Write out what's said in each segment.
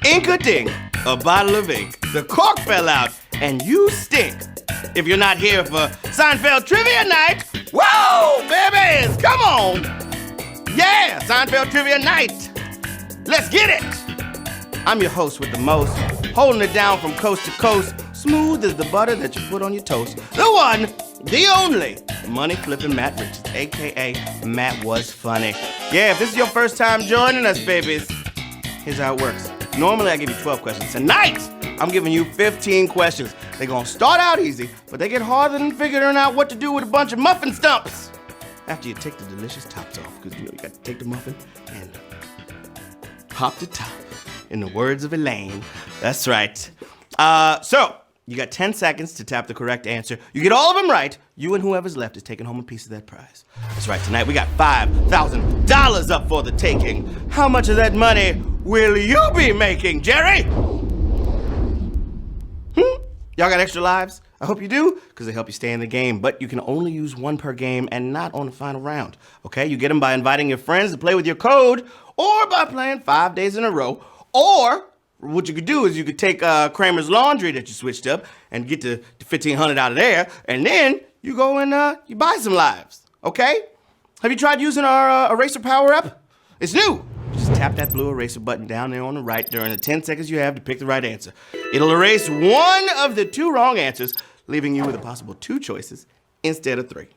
Ink-a-dink, a bottle of ink. The cork fell out, and you stink. If you're not here for Seinfeld Trivia Night, whoa, babies, come on. Yeah, Seinfeld Trivia Night. Let's get it. I'm your host with the most, holding it down from coast to coast, smooth as the butter that you put on your toast. The one, the only, money-flipping Matt Richards, a.k.a. Matt Was Funny. Yeah, if this is your first time joining us, babies, here's how it works. Normally, I give you 12 questions. Tonight, I'm giving you 15 questions. They're gonna start out easy, but they get harder than figuring out what to do with a bunch of muffin stumps. After you take the delicious tops off, because you know you got to take the muffin and pop the top. In the words of Elaine. That's right. So, you got 10 seconds to tap the correct answer. You get all of them right, you and whoever's left is taking home a piece of that prize. That's right, tonight we got $5,000 up for the taking. How much of that money will you be making, Jerry? Y'all got extra lives? I hope you do, because they help you stay in the game. But you can only use one per game and not on the final round. Okay? You get them by inviting your friends to play with your code, or by playing 5 days in a row. Or what you could do is you could take Kramer's Laundry that you switched up and get the $1,500 out of there, and then you go and you buy some lives. Okay? Have you tried using our Eraser Power Up? It's new. Just tap that blue eraser button down there on the right during the 10 seconds you have to pick the right answer. It'll erase one of the 2 wrong answers, leaving you with a possible 2 choices instead of 3.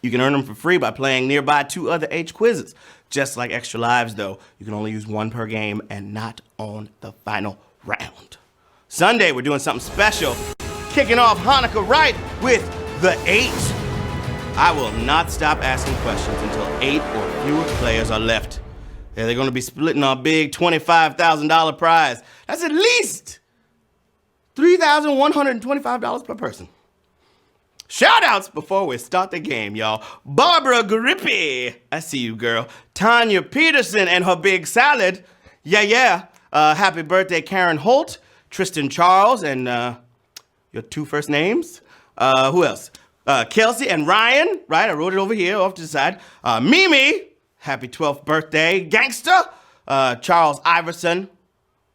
You can earn them for free by playing nearby 2 other H quizzes. Just like extra lives, though, you can only use 1 per game and not on the final round. Sunday, we're doing something special. Kicking off Hanukkah right with the 8. I will not stop asking questions until 8 or fewer players are left. Yeah, they're going to be splitting our big $25,000 prize. That's at least $3,125 per person. Shout-outs before we start the game, y'all. Barbara Grippi. I see you, girl. Tanya Peterson and her big salad. Yeah. Happy birthday, Karen Holt, Tristan Charles, and your 2 first names. Who else? Kelsey and Ryan. Right, I wrote it over here off to the side. Mimi. Happy 12th birthday, gangster. Charles Iverson.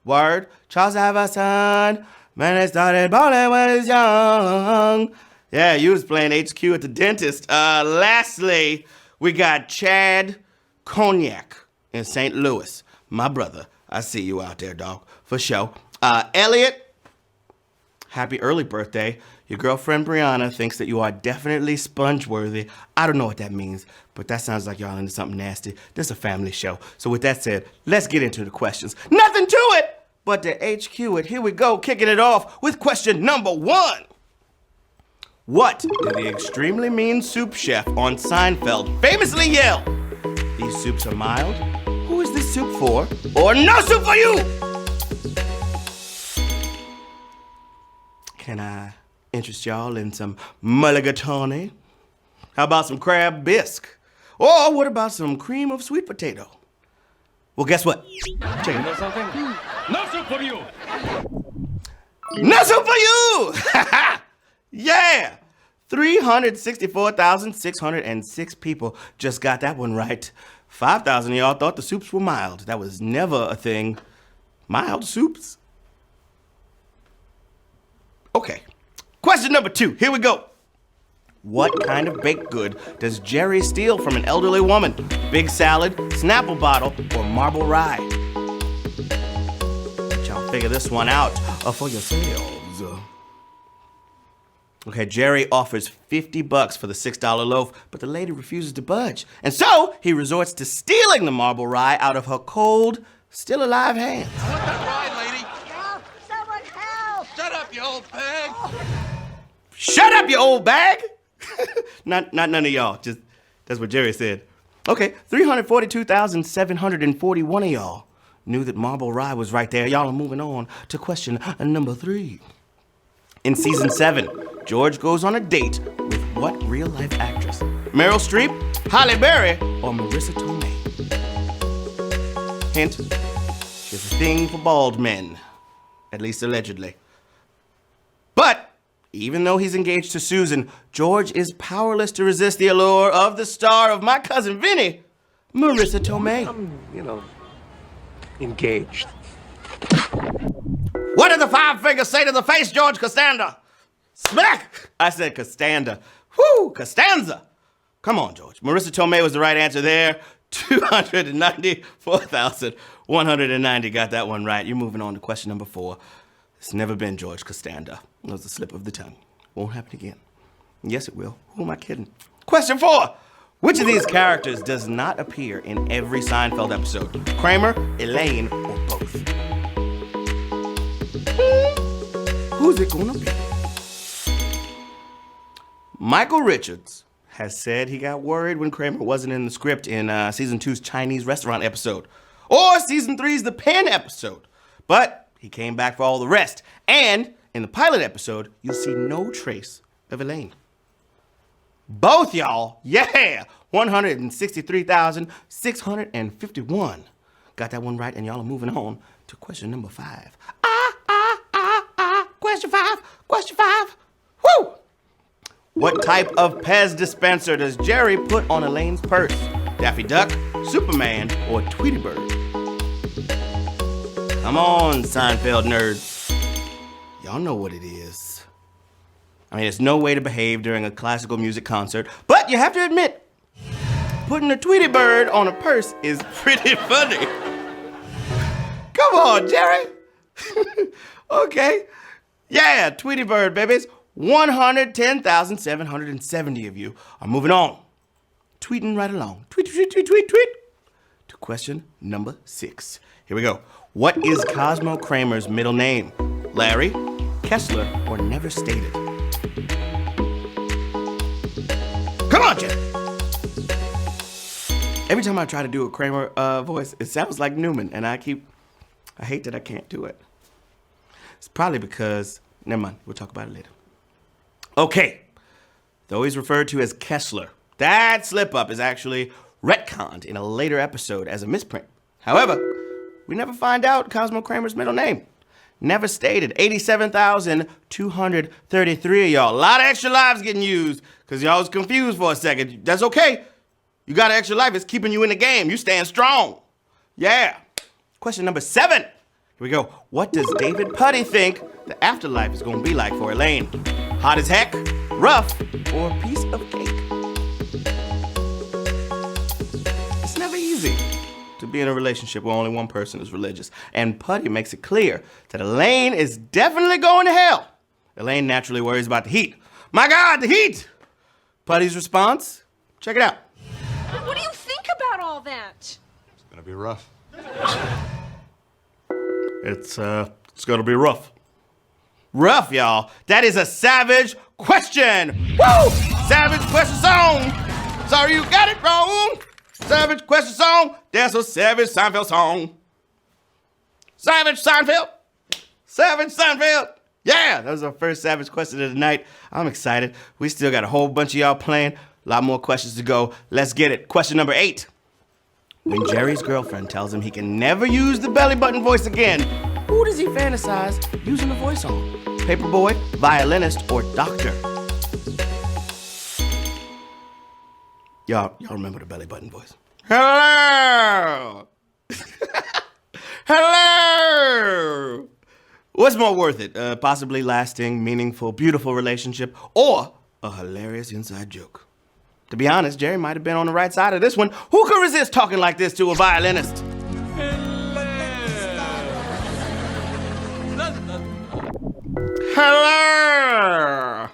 Word. Charles Iverson. Man, they started balling when he was young. Yeah, you was playing HQ at the dentist. Lastly, we got Chad Cognac in St. Louis. My brother. I see you out there, dog. For sure. Elliot, happy early birthday. Your girlfriend Brianna thinks that you are definitely sponge-worthy. I don't know what that means, but that sounds like y'all into something nasty. This is a family show. So with that said, let's get into the questions. Nothing to it but to HQ it. Here we go, kicking it off with question number 1. What did the extremely mean soup chef on Seinfeld famously yell? These soups are mild. Who is this soup for? Or no soup for you? Can I interest y'all in some mulligatawny? How about some crab bisque? Or what about some cream of sweet potato? Well, guess what? Check it. You know something? No soup for you! No soup for you! Yeah! 364,606 people just got that one right. 5,000 of y'all thought the soups were mild. That was never a thing. Mild soups? Okay. Question number 2. Here we go. What kind of baked good does Jerry steal from an elderly woman? Big salad, Snapple bottle, or marble rye? Let y'all figure this one out for yourselves. Okay, Jerry offers $50 for the $6 loaf, but the lady refuses to budge. And so he resorts to stealing the marble rye out of her cold, still alive hands. I want that rye, lady. Help! Someone help! Shut up, you old bag. Shut up, you old bag! Not none of y'all, just that's what Jerry said. Okay, 342,741 of y'all knew that marble rye was right there. Y'all are moving on to question number 3. In season 7, George goes on a date with what real-life actress? Meryl Streep, Halle Berry, or Marissa Tomei? Hint, she has a thing for bald men, at least allegedly. But even though he's engaged to Susan, George is powerless to resist the allure of the star of My Cousin Vinny, Marissa Tomei. I'm, engaged. What did the five fingers say to the face, George Costanza? Smack! I said Costanza. Whoo, Costanza. Come on, George. Marissa Tomei was the right answer there. 294,190 got that one right. You're moving on to question number 4. It's never been George Costanza. It was a slip of the tongue. Won't happen again. Yes, it will. Who am I kidding? Question 4. Which of these characters does not appear in every Seinfeld episode? Kramer, Elaine, or both? Who's it gonna be? Michael Richards has said he got worried when Kramer wasn't in the script in season 2's Chinese restaurant episode or season 3's The Pen episode. But he came back for all the rest. And in the pilot episode, you'll see no trace of Elaine. Both y'all, yeah, 163,651. Got that one right, and y'all are moving on to question number 5. Question 5, question 5. Woo! What type of Pez dispenser does Jerry put on Elaine's purse? Daffy Duck, Superman, or Tweety Bird? Come on, Seinfeld nerds. Y'all know what it is. I mean, there's no way to behave during a classical music concert, but you have to admit, putting a Tweety Bird on a purse is pretty funny. Come on, Jerry. Okay. Yeah, Tweety Bird, babies. 110,770 of you are moving on. Tweeting right along. Tweet, tweet, tweet, tweet, tweet. To question number 6. Here we go. What is Cosmo Kramer's middle name? Larry, Kessler, or never stated? Come on, Jeff. Every time I try to do a Kramer voice, it sounds like Newman, and I hate that I can't do it. It's probably because, never mind, we'll talk about it later. Okay, though he's referred to as Kessler, that slip-up is actually retconned in a later episode as a misprint. However, we never find out Cosmo Kramer's middle name. Never stated. 87,233 of y'all. A lot of extra lives getting used because y'all was confused for a second. That's okay. You got an extra life. It's keeping you in the game. You stand strong. Yeah. Question number 7. Here we go. What does David Putty think the afterlife is going to be like for Elaine? Hot as heck, rough, or a piece of cake? It's never easy to be in a relationship where only one person is religious. And Putty makes it clear that Elaine is definitely going to hell. Elaine naturally worries about the heat. My God, the heat! Putty's response? Check it out. What do you think about all that? It's gonna be rough. It's gonna be rough. Rough, y'all. That is a savage question. Woo! Savage question song. Sorry you got it wrong. Savage question song. That's a savage Seinfeld song. Savage Seinfeld. Savage Seinfeld. Yeah, that was our first savage question of the night. I'm excited. We still got a whole bunch of y'all playing. A lot more questions to go. Let's get it. Question number 8. When Jerry's girlfriend tells him he can never use the belly button voice again, who does he fantasize using the voice on? Paperboy, violinist, or doctor? Y'all remember the belly button voice? Hello! Hello! What's more worth it? A possibly lasting, meaningful, beautiful relationship, or a hilarious inside joke? To be honest, Jerry might have been on the right side of this one. Who could resist talking like this to a violinist? Hello!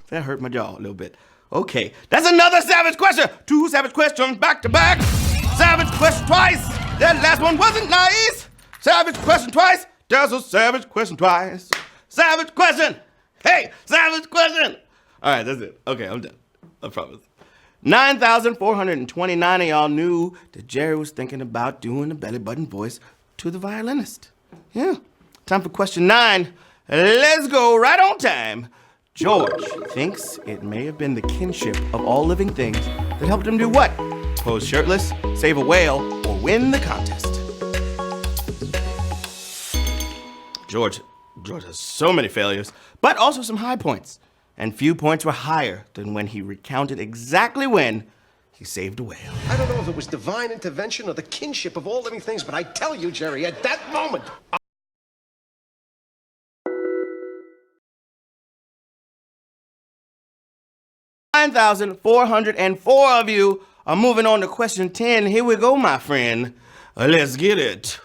That hurt my jaw a little bit. Okay, that's another savage question. 2 savage questions back to back. Savage question twice. That last one wasn't nice. Savage question twice. There's a savage question twice. Savage question. Hey, savage question. All right, that's it. Okay, I'm done. I promise. 9,429 of y'all knew that Jerry was thinking about doing the belly button voice to the violinist. Yeah. Time for question 9. Let's go right on time. George thinks it may have been the kinship of all living things that helped him do what? Pose shirtless, save a whale, or win the contest. George has so many failures, but also some high points. And few points were higher than when he recounted exactly when he saved a whale. I don't know if it was divine intervention or the kinship of all living things, but I tell you, Jerry, at that moment, 9,404 of you are moving on to question 10. Here we go, my friend. Let's get it.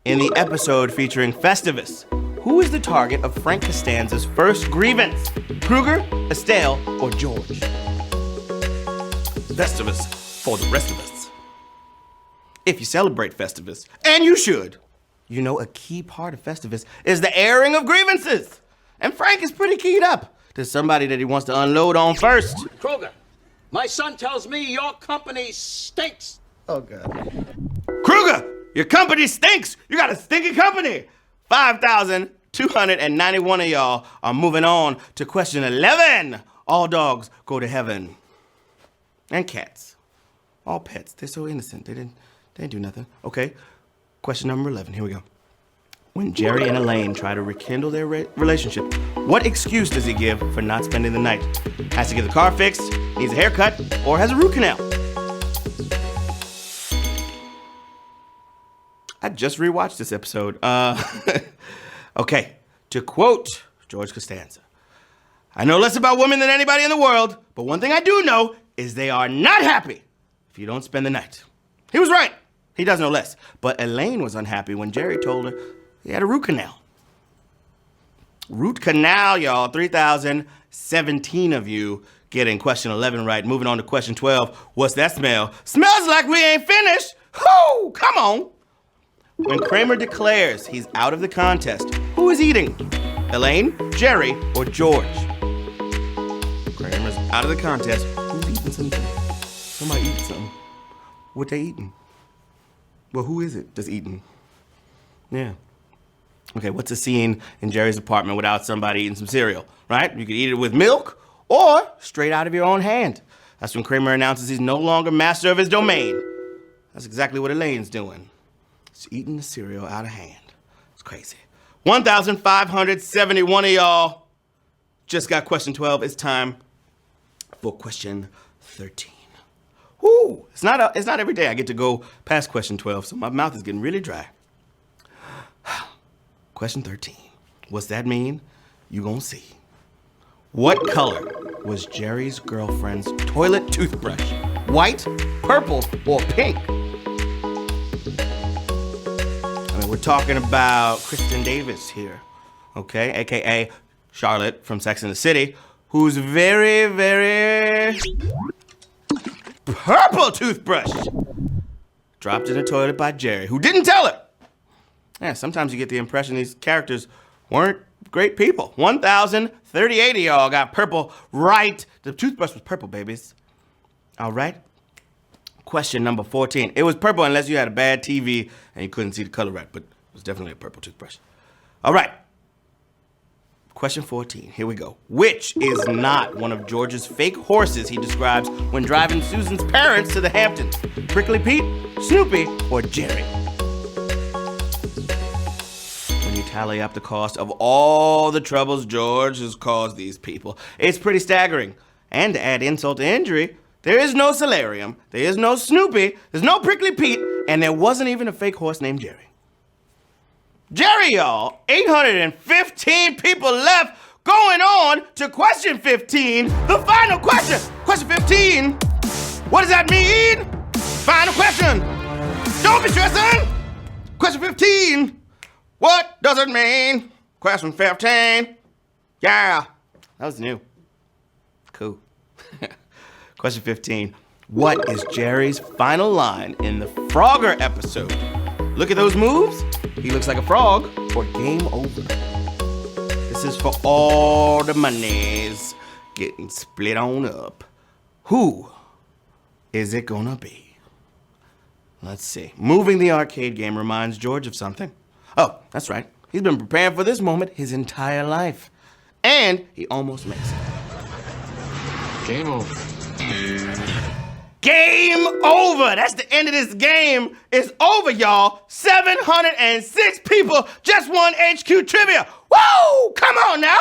In the episode featuring Festivus, who is the target of Frank Costanza's first grievance? Kruger, Estelle, or George? Festivus for the rest of us. If you celebrate Festivus, and you should, you know a key part of Festivus is the airing of grievances. And Frank is pretty keyed up. There's somebody that he wants to unload on first. Kruger, my son tells me your company stinks. Oh, God. Kruger, your company stinks. You got a stinking company. 5,291 of y'all are moving on to question 11. All dogs go to heaven. And cats. All pets. They're so innocent. They didn't do nothing. Okay, question number 11. Here we go. When Jerry and Elaine try to rekindle their relationship, what excuse does he give for not spending the night? Has to get the car fixed, needs a haircut, or has a root canal? I just rewatched this episode. Okay, to quote George Costanza, I know less about women than anybody in the world, but one thing I do know is they are not happy if you don't spend the night. He was right. He does know less. But Elaine was unhappy when Jerry told her he had a root canal. Root canal, y'all. 3,017 of you getting question 11 right. Moving on to question 12. What's that smell? Smells like we ain't finished. Whoo, come on. When Kramer declares he's out of the contest, who is eating? Elaine, Jerry, or George? Kramer's out of the contest. Who's eating something? Somebody eating something. What they eating? Well, who is it that's eating? Yeah. Okay, what's a scene in Jerry's apartment without somebody eating some cereal, right? You could eat it with milk or straight out of your own hand. That's when Kramer announces he's no longer master of his domain. That's exactly what Elaine's doing. She's eating the cereal out of hand. It's crazy. 1,571 of y'all just got question 12. It's time for question 13. Woo! It's not every day I get to go past question 12, so my mouth is getting really dry. Question 13. What's that mean? You gonna see. What color was Jerry's girlfriend's toilet toothbrush? White, purple, or pink? I mean, we're talking about Kristen Davis here, okay? AKA Charlotte from Sex and the City, who's very, very purple toothbrush dropped in the toilet by Jerry, who didn't tell her. Yeah, sometimes you get the impression these characters weren't great people. 1,038 of y'all got purple right. The toothbrush was purple, babies. All right. Question number 14. It was purple unless you had a bad TV and you couldn't see the color right, but it was definitely a purple toothbrush. All right. Question 14. Here we go. Which is not one of George's fake horses he describes when driving Susan's parents to the Hamptons? Prickly Pete, Snoopy, or Jerry? When you tally up the cost of all the troubles George has caused these people, it's pretty staggering. And to add insult to injury, there is no solarium, there is no Snoopy, there's no Prickly Pete, and there wasn't even a fake horse named Jerry. Jerry, y'all, 815 people left. Going on to question 15, the final question. Question 15, what does that mean? Final question. Don't be stressing. Question 15, what does it mean? Question 15, yeah, that was new. Cool. Question 15, what is Jerry's final line in the Frogger episode? Look at those moves. He looks like a frog, or game over. This is for all the monies getting split on up. Who is it gonna be? Let's see. Moving the arcade game reminds George of something. Oh, that's right. He's been preparing for this moment his entire life. And he almost makes it. Game over. Game over. That's the end of this game. It's over, y'all. 706 people just won HQ Trivia. Woo! Come on now.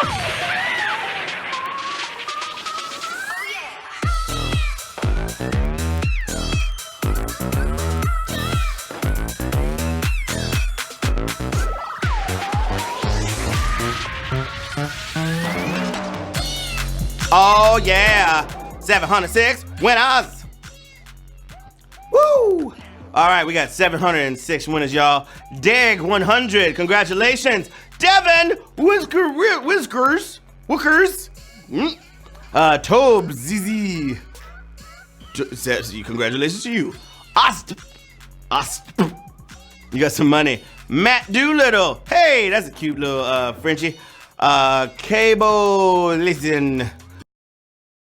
Oh, yeah. 706 winners. Woo! All right, we got 706 winners, y'all. Dig 100. Congratulations. Devin Whiskers. Tobe ZZ. Congratulations to you. Ost. You got some money. Matt Doolittle. Hey, that's a cute little Frenchie. Cable, listen.